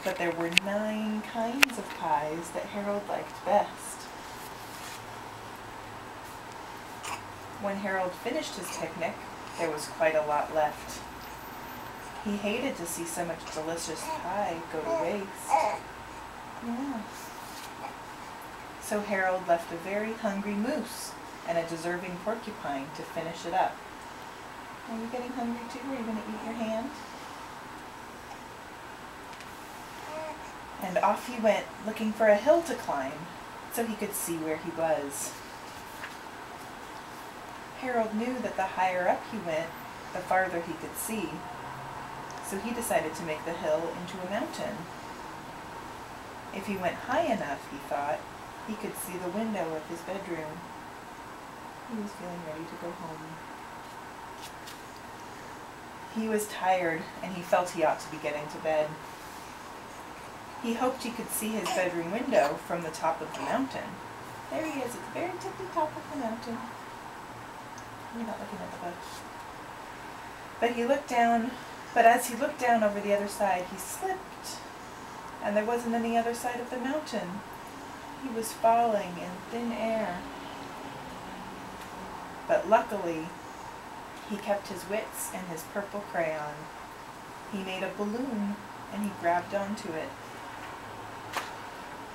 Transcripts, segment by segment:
But there were 9 kinds of pies that Harold liked best. When Harold finished his picnic, there was quite a lot left. He hated to see so much delicious pie go to waste. Yeah. So Harold left a very hungry moose and a deserving porcupine to finish it up. Are you getting hungry too? Are you going to eat your hand? And off he went, looking for a hill to climb, so he could see where he was. Harold knew that the higher up he went, the farther he could see, so he decided to make the hill into a mountain. If he went high enough, he thought, he could see the window of his bedroom. He was feeling ready to go home. He was tired, and he felt he ought to be getting to bed. He hoped he could see his bedroom window from the top of the mountain. There he is, at the very tippy top of the mountain. You're not looking at the bush. But as he looked down over the other side, he slipped, and there wasn't any other side of the mountain. He was falling in thin air. But luckily, he kept his wits and his purple crayon. He made a balloon, and he grabbed onto it.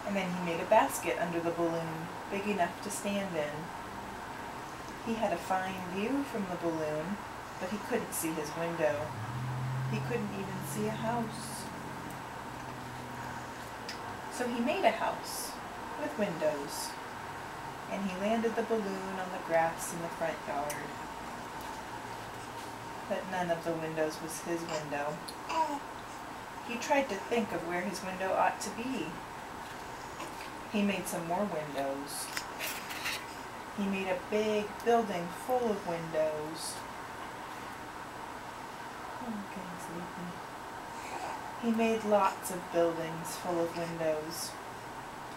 And then he made a basket under the balloon, big enough to stand in. He had a fine view from the balloon, but he couldn't see his window. He couldn't even see a house. So he made a house with windows, and he landed the balloon on the grass in the front yard. But none of the windows was his window. He tried to think of where his window ought to be. He made some more windows. He made a big building full of windows. Oh, I'm getting sleepy. He made lots of buildings full of windows.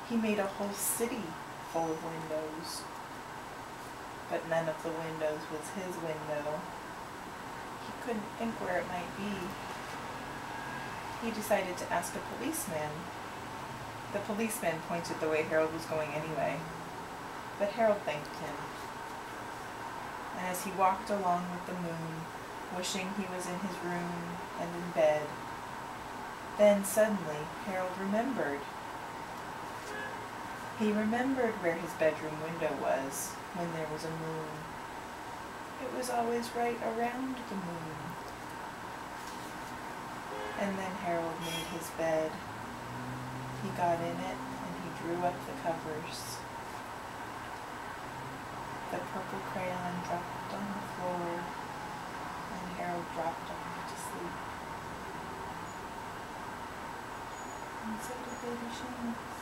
He made a whole city full of windows. But none of the windows was his window. He couldn't think where it might be. He decided to ask a policeman. The policeman pointed the way Harold was going anyway, but Harold thanked him. And as he walked along with the moon, wishing he was in his room and in bed, then suddenly Harold remembered. He remembered where his bedroom window was when there was a moon. It was always right around the moon. And then Harold made his bed. He got in it and he drew up the covers. The purple crayon dropped on the floor and Harold dropped off to sleep. And so did baby Seamus.